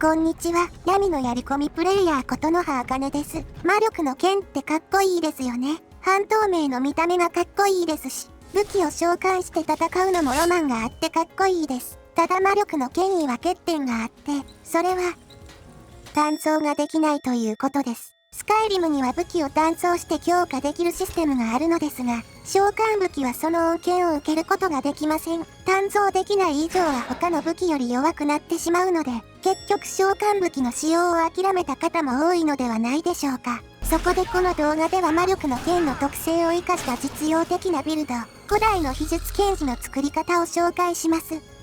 こんにちは、闇のやり込みプレイヤーことのはあかねです。魔力の剣ってかっこいいですよね。半透明の見た目がかっこいいですし、武器を召喚して戦うのもロマンがあってかっこいいです。ただ魔力の剣には欠点があって、それは、単装ができないということです。スカイリムには武器を単装して強化できるシステムがあるのですが、召喚武器はその恩恵を受けることができません。単装できない以上は他の武器より弱くなってしまうので、結局召喚武器の使用を諦めた方も多いのではないでしょうか。そこでこの動画では魔力の剣の特性を生かした実用的なビルド、古代の秘術剣士の作り方を紹介します。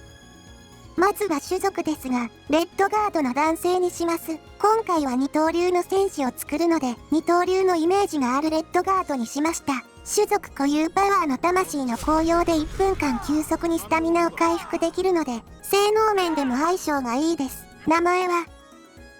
まずは種族ですが、レッドガードの男性にします。今回は二刀流の戦士を作るので、二刀流のイメージがあるレッドガードにしました。種族固有パワーの魂の効用で1分間急速にスタミナを回復できるので、性能面でも相性がいいです。名前は、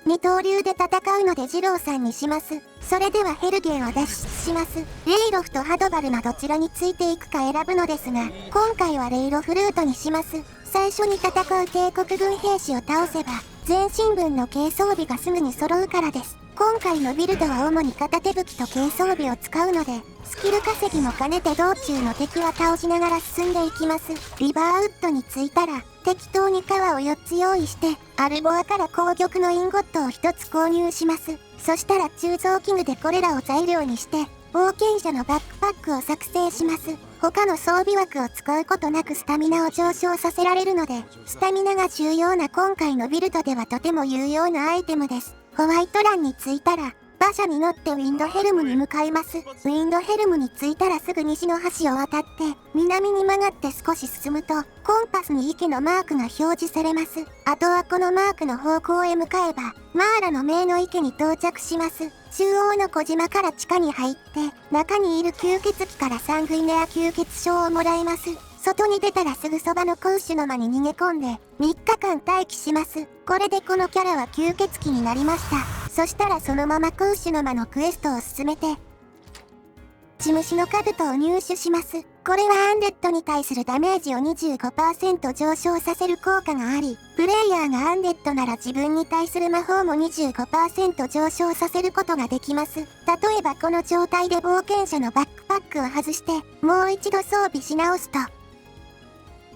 二刀流で戦うので二郎さんにします。それではヘルゲンを脱出します。レイロフとハドバルのどちらについていくか選ぶのですが、今回はレイロフルートにします。最初に戦う帝国軍兵士を倒せば、全身分の軽装備がすぐに揃うからです。今回のビルドは主に片手武器と軽装備を使うので、スキル稼ぎも兼ねて道中の敵は倒しながら進んでいきます。リバーウッドに着いたら、適当に革を4つ用意して、アルボアから紅玉のインゴットを1つ購入します。そしたら鋳造器具でこれらを材料にして、冒険者のバックパックを作成します。他の装備枠を使うことなくスタミナを上昇させられるので、スタミナが重要な今回のビルドではとても有用なアイテムです。ホワイトランに着いたら、馬車に乗ってウィンドヘルムに向かいます。ウィンドヘルムに着いたらすぐ西の橋を渡って、南に曲がって少し進むと、コンパスに池のマークが表示されます。あとはこのマークの方向へ向かえば、マーラの冥の池に到着します。中央の小島から地下に入って、中にいる吸血鬼からサングイネア吸血症をもらいます。外に出たらすぐそばの空種の間に逃げ込んで、3日間待機します。これでこのキャラは吸血鬼になりました。そしたらそのまま空種の間のクエストを進めて、血虫の兜を入手します。これはアンデッドに対するダメージを 25% 上昇させる効果があり、プレイヤーがアンデッドなら自分に対する魔法も 25% 上昇させることができます。例えばこの状態で冒険者のバックパックを外して、もう一度装備し直すと、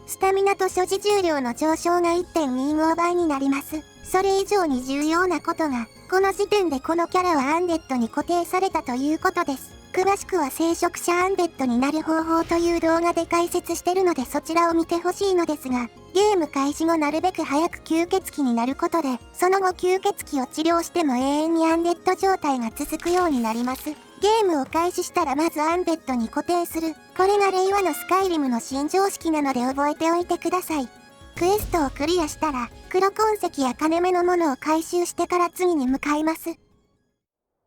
スタミナと所持重量の上昇が 1.25 倍になります。それ以上に重要なことが、この時点でこのキャラはアンデッドに固定されたということです。詳しくは聖職者アンデッドになる方法という動画で解説してるのでそちらを見てほしいのですが、ゲーム開始後なるべく早く吸血鬼になることで、その後吸血鬼を治療しても永遠にアンデッド状態が続くようになります。ゲームを開始したらまずアンデッドに固定する。これが令和のスカイリムの新常識なので覚えておいてください。クエストをクリアしたら、黒鉱石や金目のものを回収してから次に向かいます。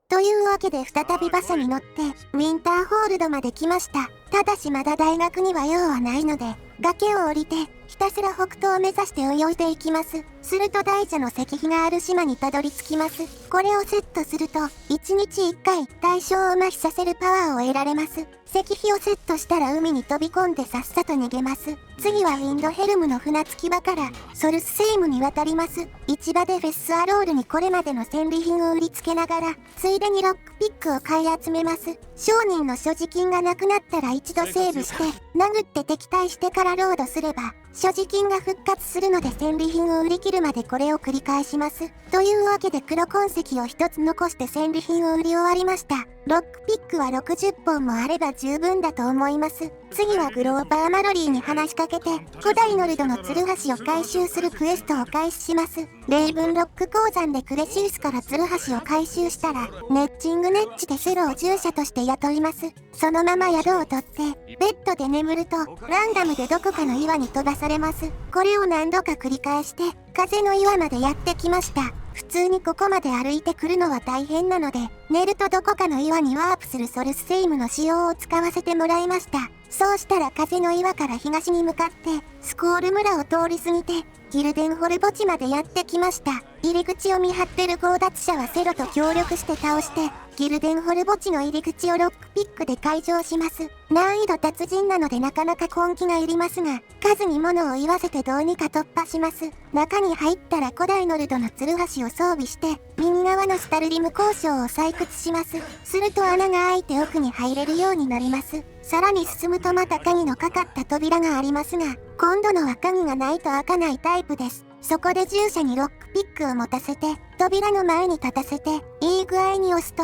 というわけで再び馬車に乗って、ウィンターホールドまで来ました。ただしまだ大学には用はないので、崖を降りて、ひたすら北東を目指して泳いでいきます。すると大蛇の石碑がある島にたどり着きます。これをセットすると、1日1回対象を麻痺させるパワーを得られます。石碑をセットしたら海に飛び込んでさっさと逃げます。次はウィンドヘルムの船着き場からソルスセイムに渡ります。市場でフェスアロールにこれまでの戦利品を売りつけながら、ついでにロックピックを買い集めます。商人の所持金がなくなったら一度セーブして、殴って敵対してからロードすれば、所持金が復活するので戦利品を売り切るまでこれを繰り返します。というわけで黒鉱石を一つ残して戦利品を売り終わりました。ロックピックは60本もあれば十分だと思います。次はグローバーマロリーに話しかけて、古代ノルドのツルハシを回収するクエストを開始します。レイブンロック鉱山でクレシウスからツルハシを回収したら、ネッチングネッチでセロを従者として雇います。そのまま宿を取って、ベッドで眠ると、ランダムでどこかの岩に飛ばされます。これを何度か繰り返して、風の岩までやってきました。普通にここまで歩いてくるのは大変なので、寝るとどこかの岩にワープするソルスセイムの仕様を使わせてもらいました。そうしたら風の岩から東に向かって、スコール村を通り過ぎて、ギルデンホル墓地までやってきました。入り口を見張ってる強奪者はセロと協力して倒して、ギルデンホル墓地の入り口をロックピックで解錠します。難易度達人なのでなかなか根気がいりますが、数に物を言わせてどうにか突破します。中に入ったら古代ノルドのツルハシを装備して、右側のスタルリム交渉を採掘します。すると穴が開いて奥に入れるようになります。さらに進むとまた鍵のかかった扉がありますが、今度のは鍵がないと開かないタイプです。そこで従者にロックピックを持たせて、扉の前に立たせて、いい具合に押すと、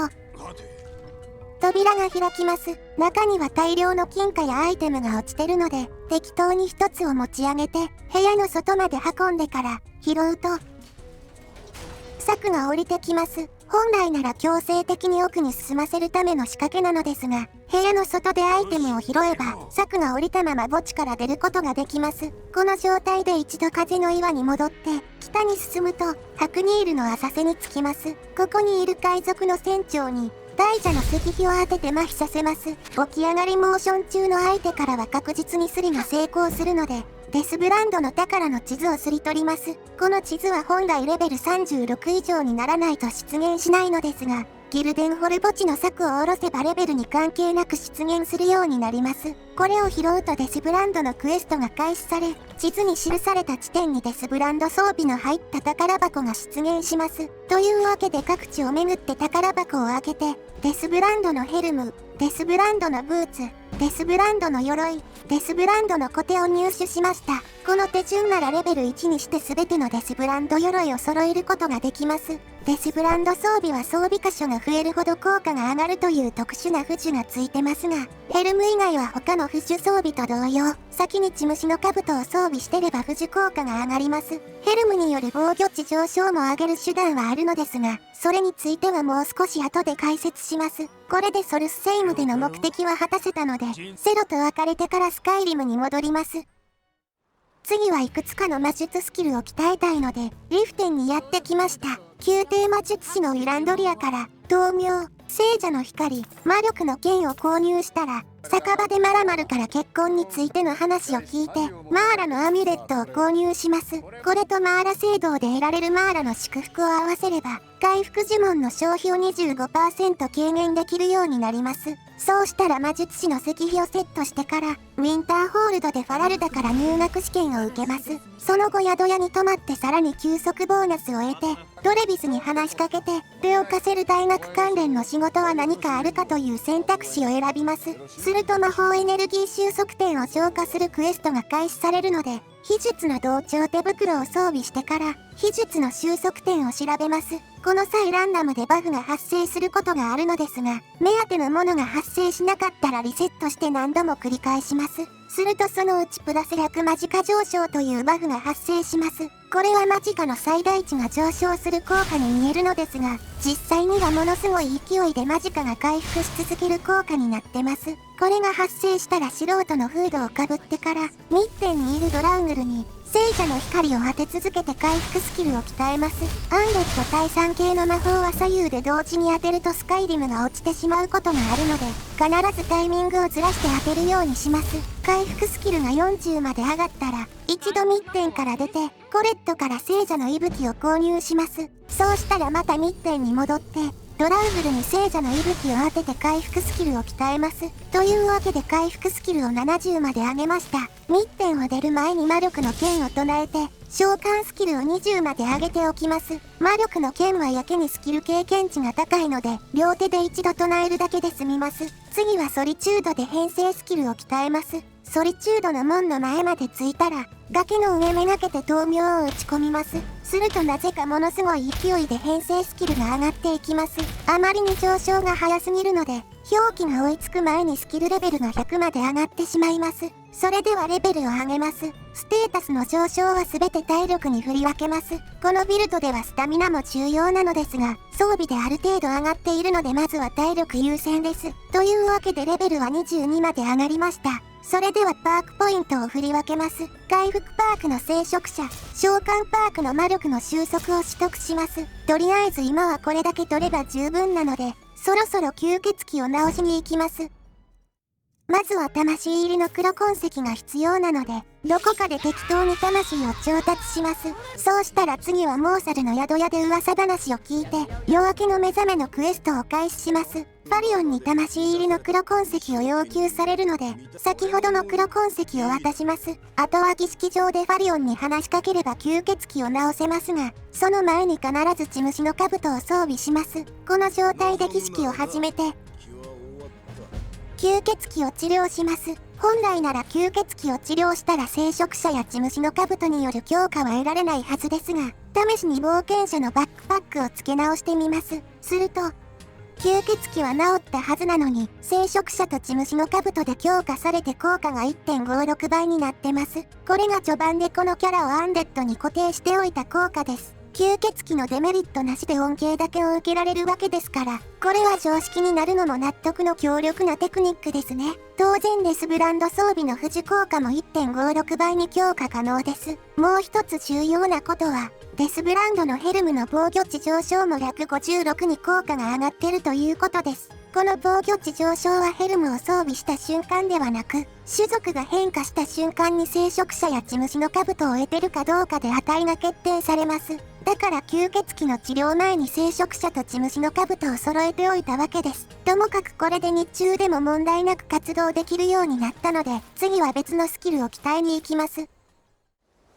扉が開きます。中には大量の金貨やアイテムが落ちてるので、適当に一つを持ち上げて、部屋の外まで運んでから拾うと、柵が降りてきます。本来なら強制的に奥に進ませるための仕掛けなのですが、部屋の外でアイテムを拾えば、柵が降りたまま墓地から出ることができます。この状態で一度風の岩に戻って、北に進むと、ハクニールの浅瀬に着きます。ここにいる海賊の船長に、大蛇の石碑を当てて麻痺させます。起き上がりモーション中の相手からは確実にスリが成功するので、デスブランドの宝の地図をすり取ります。この地図は本来レベル36以上にならないと出現しないのですが、ギルデンホル墓地の柵を下ろせばレベルに関係なく出現するようになります。これを拾うとデスブランドのクエストが開始され、地図に記された地点にデスブランド装備の入った宝箱が出現します。というわけで各地を巡って宝箱を開けて、デスブランドのヘルム、デスブランドのブーツ、デスブランドの鎧、デスブランドのコテを入手しました。この手順ならレベル1にして全てのデスブランド鎧を揃えることができます。デスブランド装備は装備箇所が増えるほど効果が上がるという特殊な付属がついてますが、ヘルム以外は他の付属装備と同様、先に血虫の兜を装備してれば付属効果が上がります。ヘルムによる防御値上昇も上げる手段はあるのですが、それについてはもう少し後で解説します。これでソルスセイムでの目的は果たせたので、セロと別れてからスカイリムに戻ります。次はいくつかの魔術スキルを鍛えたいので、リフテンにやってきました。宮廷魔術師のウィランドリアから、豆苗、聖者の光、魔力の剣を購入したら、酒場でマラマルから結婚についての話を聞いて、マーラのアミュレットを購入します。これとマーラ聖堂で得られるマーラの祝福を合わせれば、回復呪文の消費を 25% 軽減できるようになります。そうしたら魔術師の石碑をセットしてから、ウィンターホールドでファラルダから入学試験を受けます。その後宿屋に泊まってさらに休息ボーナスを得て、ドレビスに話しかけて、レオカセル大学関連の仕事は何かあるかという選択肢を選びます。すると魔法エネルギー収束点を消化するクエストが開始されるので、秘術の同調手袋を装備してから、秘術の収束点を調べます。この際ランダムでバグが発生することがあるのですが、目当てのものが発生しなかったらリセットして何度も繰り返します。するとそのうちプラス100マジカ上昇というバグが発生します。これはマジカの最大値が上昇する効果に見えるのですが、実際にはものすごい勢いでマジカが回復し続ける効果になってます。これが発生したら素人のフードをかぶってから、ミッテンにいるドラウグルに、聖者の光を当て続けて回復スキルを鍛えます。アンデッド対3系の魔法は左右で同時に当てるとスカイリムが落ちてしまうことがあるので、必ずタイミングをずらして当てるようにします。回復スキルが40まで上がったら、一度ミッテンから出て、コレットから聖者の息吹を購入します。そうしたらまたミッテンに戻って、ドラウグルに聖者の息吹を当てて回復スキルを鍛えます。というわけで回復スキルを70まで上げました。ミッテンを出る前に魔力の剣を唱えて、召喚スキルを20まで上げておきます。魔力の剣はやけにスキル経験値が高いので、両手で一度唱えるだけで済みます。次はソリチュードで編成スキルを鍛えます。ソリチュードの門の前まで着いたら、崖の上めがけて豆苗を打ち込みます。するとなぜかものすごい勢いで編成スキルが上がっていきます。あまりに上昇が早すぎるので、表記が追いつく前にスキルレベルが100まで上がってしまいます。それではレベルを上げます。ステータスの上昇は全て体力に振り分けます。このビルドではスタミナも重要なのですが、装備である程度上がっているのでまずは体力優先です。というわけでレベルは22まで上がりました。それではパークポイントを振り分けます。回復パークの聖職者、召喚パークの魔力の収束を取得します。とりあえず今はこれだけ取れば十分なので、そろそろ吸血鬼を直しに行きます。まずは魂入りの黒鉱石が必要なので、どこかで適当に魂を調達します。そうしたら次はモーサルの宿屋で噂話を聞いて、夜明けの目覚めのクエストを開始します。ファリオンに魂入りの黒鉱石を要求されるので、先ほどの黒鉱石を渡します。あとは儀式場でファリオンに話しかければ吸血鬼を治せますが、その前に必ず血虫の兜を装備します。この状態で儀式を始めて、吸血鬼を治療します。本来なら吸血鬼を治療したら聖職者や血虫の兜による強化は得られないはずですが、試しに冒険者のバックパックを付け直してみます。すると、吸血鬼は治ったはずなのに、聖職者と血虫の兜で強化されて効果が 1.56 倍になってます。これが序盤でこのキャラをアンデッドに固定しておいた効果です。吸血鬼のデメリットなしで恩恵だけを受けられるわけですから、これは常識になるのも納得の強力なテクニックですね。当然デスブランド装備の富士効果も 1.56 倍に強化可能です。もう一つ重要なことは、デスブランドのヘルムの防御値上昇も約56に効果が上がってるということです。この防御値上昇はヘルムを装備した瞬間ではなく、種族が変化した瞬間に聖職者や血虫の兜を得てるかどうかで値が決定されます。だから吸血鬼の治療前に聖職者と血虫の兜を揃えておいたわけです。ともかくこれで日中でも問題なく活動できるようになったので、次は別のスキルを鍛えに行きます。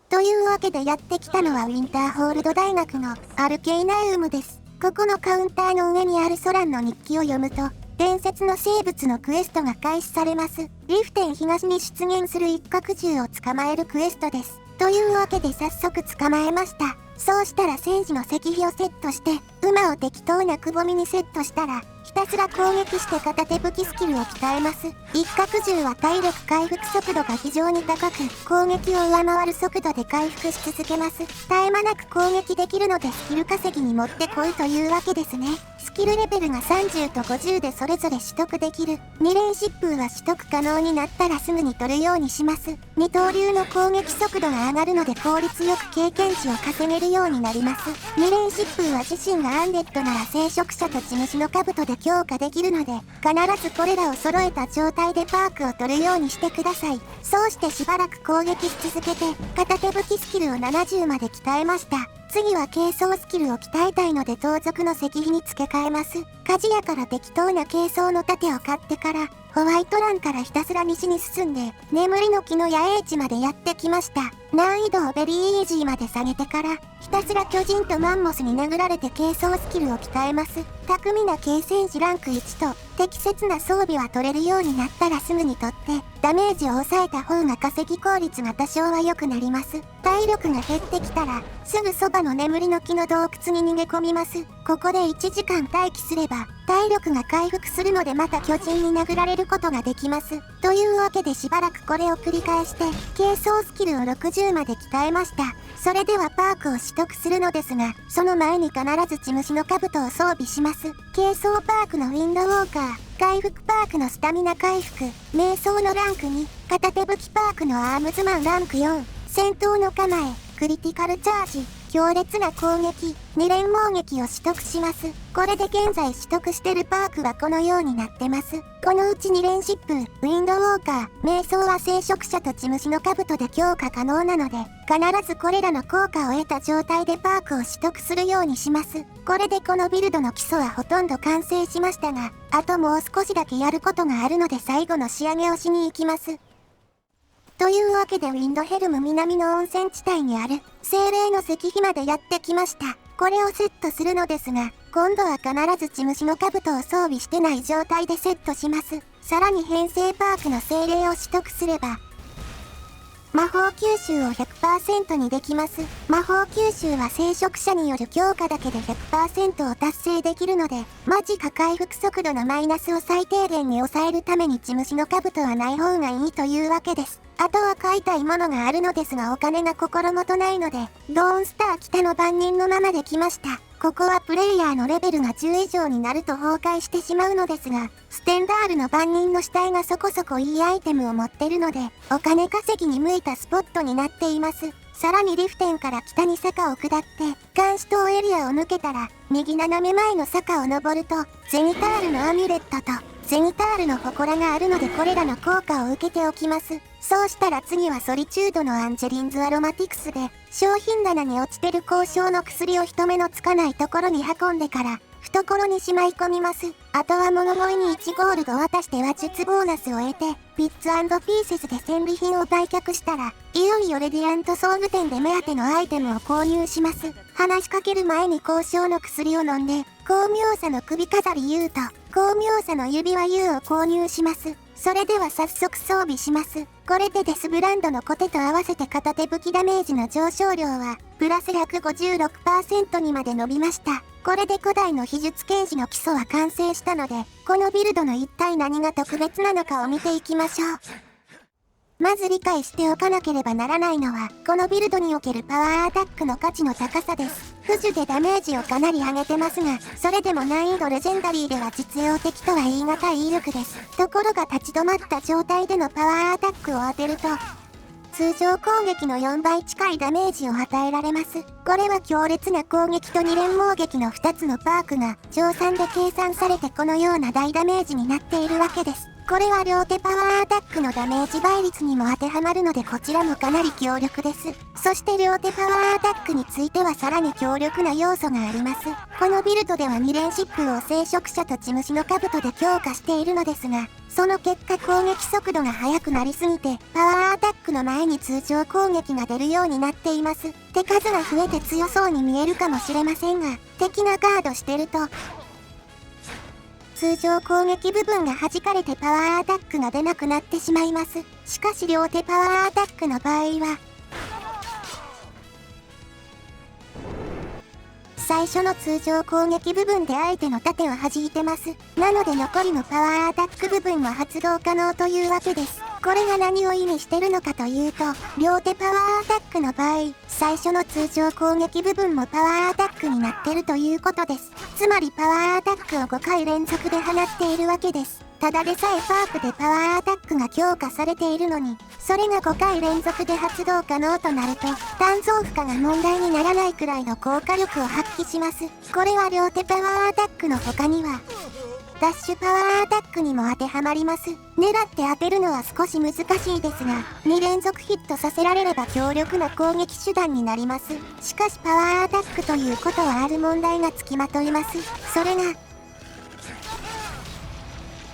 というわけでやってきたのはウィンターホールド大学のアルケイナウムです。ここのカウンターの上にあるソランの日記を読むと、伝説の生物のクエストが開始されます。リフテン東に出現する一角獣を捕まえるクエストです。というわけで早速捕まえました。そうしたら戦士の石碑をセットして、馬を適当なくぼみにセットしたら、ひたすら攻撃して片手武器スキルを鍛えます。一角獣は体力回復速度が非常に高く、攻撃を上回る速度で回復し続けます。絶え間なく攻撃できるのでスキル稼ぎにもってこいというわけですね。スキルレベルが30と50でそれぞれ取得できる。二連疾風は取得可能になったらすぐに取るようにします。二刀流の攻撃速度が上がるので効率よく経験値を稼げるようになります。二連疾風は自身がアンデッドなら聖職者と血虫の兜で強化できるので、必ずこれらを揃えた状態でパークを取るようにしてください。そうしてしばらく攻撃し続けて、片手武器スキルを70まで鍛えました。次は軽装スキルを鍛えたいので盗賊の石碑に付け替えます。鍛冶屋から適当な軽装の盾を買ってから、ホワイトランからひたすら西に進んで、眠りの木の野営地までやってきました。難易度をベリーイージーまで下げてから、ひたすら巨人とマンモスに殴られて軽装スキルを鍛えます。巧みな軽戦士ランク1と、適切な装備は取れるようになったらすぐに取って、ダメージを抑えた方が稼ぎ効率が多少は良くなります。体力が減ってきたら、すぐそばの眠りの木の洞窟に逃げ込みます。ここで1時間待機すれば、体力が回復するのでまた巨人に殴られることができます。というわけでしばらくこれを繰り返して、軽装スキルを60まで鍛えました。それではパークを取得するのですが、その前に必ず血虫の兜を装備します。軽装パークのウィンドウォーカー、回復パークのスタミナ回復、瞑想のランク2、片手武器パークのアームズマンランク4、戦闘の構え、クリティカルチャージ、強烈な攻撃、二連猛撃を取得します。これで現在取得してるパークはこのようになってます。このうち二連疾風、ウィンドウォーカー、瞑想は聖職者と血虫の兜で強化可能なので、必ずこれらの効果を得た状態でパークを取得するようにします。これでこのビルドの基礎はほとんど完成しましたが、あともう少しだけやることがあるので最後の仕上げをしに行きます。というわけでウィンドヘルム南の温泉地帯にある精霊の石碑までやってきました。これをセットするのですが、今度は必ず血虫の兜を装備してない状態でセットします。さらに編成パークの精霊を取得すれば、魔法吸収を 100% にできます。魔法吸収は聖職者による強化だけで 100% を達成できるので、マジか回復速度のマイナスを最低限に抑えるために血虫の兜はない方がいいというわけです。あとは買いたいものがあるのですがお金が心もとないので、ドーンスター北の番人のままで来ました。ここはプレイヤーのレベルが10以上になると崩壊してしまうのですが、ステンダールの番人の死体がそこそこいいアイテムを持ってるので、お金稼ぎに向いたスポットになっています。さらにリフテンから北に坂を下って、監視塔エリアを抜けたら、右斜め前の坂を登ると、ゼニタールのアミュレットと、ゼニタールの祠があるのでこれらの効果を受けておきます。そうしたら次はソリチュードのアンジェリンズアロマティクスで、商品棚に落ちてる高尚の薬を人目のつかないところに運んでから、懐にしまい込みます。あとは物乞いに1ゴールド渡して話術ボーナスを得て、ピッツ&ピーセスで戦利品を売却したら、いよいよレディアント装具店で目当てのアイテムを購入します。話しかける前に高尚の薬を飲んで、光明さの首飾り U と、光明さの指輪 U を購入します。それでは早速装備します。これでデスブランドのコテと合わせて片手武器ダメージの上昇量は、プラス156% にまで伸びました。これで古代の秘術剣士の基礎は完成したので、このビルドの一体何が特別なのかを見ていきましょう。まず理解しておかなければならないのは、このビルドにおけるパワーアタックの価値の高さです。不樹でダメージをかなり上げてますが、それでも難易度レジェンダリーでは実用的とは言い難い威力です。ところが立ち止まった状態でのパワーアタックを当てると、通常攻撃の4倍近いダメージを与えられます。これは強烈な攻撃と2連猛撃の2つのパークが乗算で計算されてこのような大ダメージになっているわけです。これは両手パワーアタックのダメージ倍率にも当てはまるのでこちらもかなり強力です。そして両手パワーアタックについてはさらに強力な要素があります。このビルドでは2連疾風を聖職者と血虫の兜で強化しているのですが、その結果攻撃速度が速くなりすぎて、パワーアタックの前に通常攻撃が出るようになっています。手数が増えて強そうに見えるかもしれませんが、敵がガードしてると、通常攻撃部分が弾かれてパワーアタックが出なくなってしまいます。しかし両手パワーアタックの場合は、最初の通常攻撃部分で相手の盾を弾いてます。なので残りのパワーアタック部分は発動可能というわけです。これが何を意味してるのかというと、両手パワーアタックの場合、最初の通常攻撃部分もパワーアタックになってるということです。つまりパワーアタックを5回連続で放っているわけです。ただでさえパークでパワーアタックが強化されているのに、それが5回連続で発動可能となると、単増負荷が問題にならないくらいの効果力を発揮します。これは両手パワーアタックの他には、ダッシュパワーアタックにも当てはまります。狙って当てるのは少し難しいですが、2連続ヒットさせられれば強力な攻撃手段になります。しかしパワーアタックということはある問題がつきまといます。それが、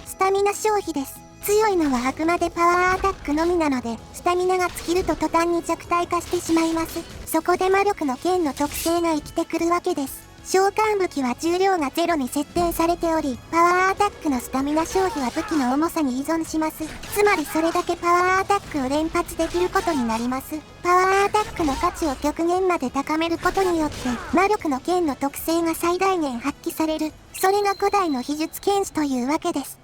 スタミナ消費です。強いのはあくまでパワーアタックのみなので、スタミナが尽きると途端に弱体化してしまいます。そこで魔力の剣の特性が生きてくるわけです。召喚武器は重量が0に設定されており、パワーアタックのスタミナ消費は武器の重さに依存します。つまりそれだけパワーアタックを連発できることになります。パワーアタックの価値を極限まで高めることによって、魔力の剣の特性が最大限発揮される。それが古代の秘術剣士というわけです。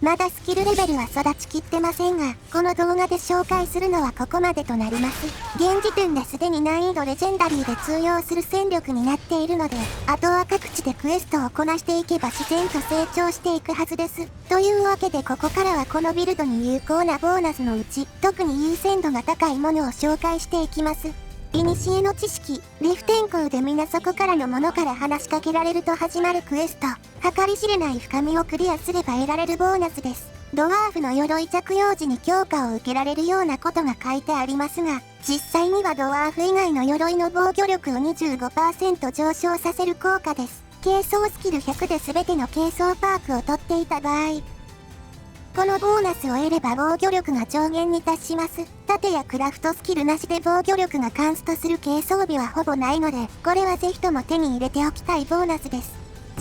まだスキルレベルは育ちきってませんが、この動画で紹介するのはここまでとなります。現時点ですでに難易度レジェンダリーで通用する戦力になっているので、あとは各地でクエストをこなしていけば自然と成長していくはずです。というわけでここからはこのビルドに有効なボーナスのうち、特に優先度が高いものを紹介していきます。古の知識、リフ天空で皆そこからのものから話しかけられると始まるクエスト、計り知れない深みをクリアすれば得られるボーナスです。ドワーフの鎧着用時に強化を受けられるようなことが書いてありますが、実際にはドワーフ以外の鎧の防御力を 25% 上昇させる効果です。軽装スキル100で全ての軽装パークを取っていた場合、このボーナスを得れば防御力が上限に達します。盾やクラフトスキルなしで防御力がカンストする軽装備はほぼないので、これはぜひとも手に入れておきたいボーナスです。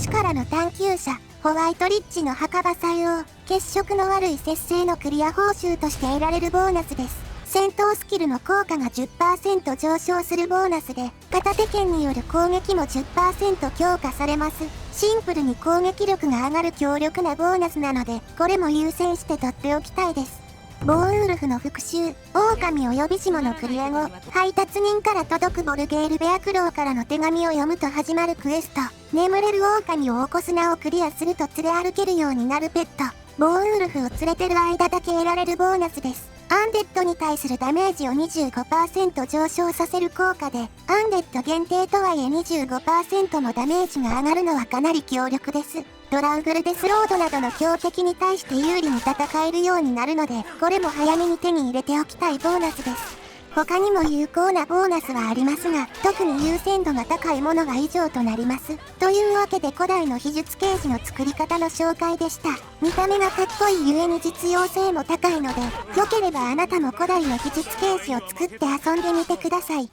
力の探求者、ホワイトリッジの墓場採用、血色の悪い節制のクリア報酬として得られるボーナスです。戦闘スキルの効果が 10% 上昇するボーナスで、片手剣による攻撃も 10% 強化されます。シンプルに攻撃力が上がる強力なボーナスなので、これも優先して取っておきたいです。ボーンウルフの復讐、狼及びしものクリア後、配達人から届くボルゲールベアクローからの手紙を読むと始まるクエスト、眠れる狼を起こす名をクリアすると連れ歩けるようになるペット、ボーンウルフを連れてる間だけ得られるボーナスです。アンデッドに対するダメージを 25% 上昇させる効果で、アンデッド限定とはいえ 25% もダメージが上がるのはかなり強力です。ドラングルデスロードなどの強敵に対して有利に戦えるようになるので、これも早めに手に入れておきたいボーナスです。他にも有効なボーナスはありますが、特に優先度が高いものが以上となります。というわけで古代の秘術剣士の作り方の紹介でした。見た目がかっこいいゆえに実用性も高いので、良ければあなたも古代の秘術剣士を作って遊んでみてください。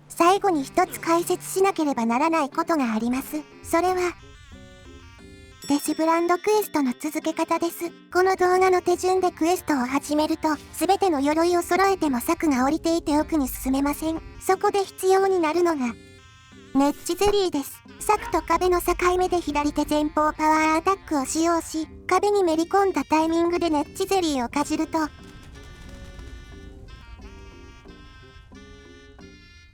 最後に一つ解説しなければならないことがあります。それは、デスブランドクエストの続け方です。この動画の手順でクエストを始めると、すべての鎧を揃えても柵が降りていて奥に進めません。そこで必要になるのが、ネッジゼリーです。柵と壁の境目で左手前方パワーアタックを使用し、壁にめり込んだタイミングでネッジゼリーをかじると、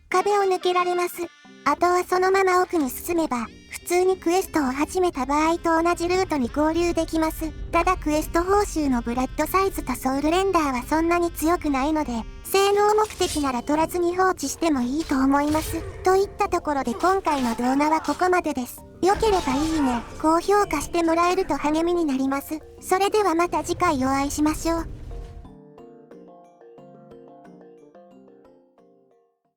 壁を抜けられます。あとはそのまま奥に進めば、普通にクエストを始めた場合と同じルートに合流できます。ただクエスト報酬のブラッドサイズとソウルレンダーはそんなに強くないので、性能目的なら取らずに放置してもいいと思います。といったところで今回の動画はここまでです。良ければいいね、高評価してもらえると励みになります。それではまた次回お会いしましょう。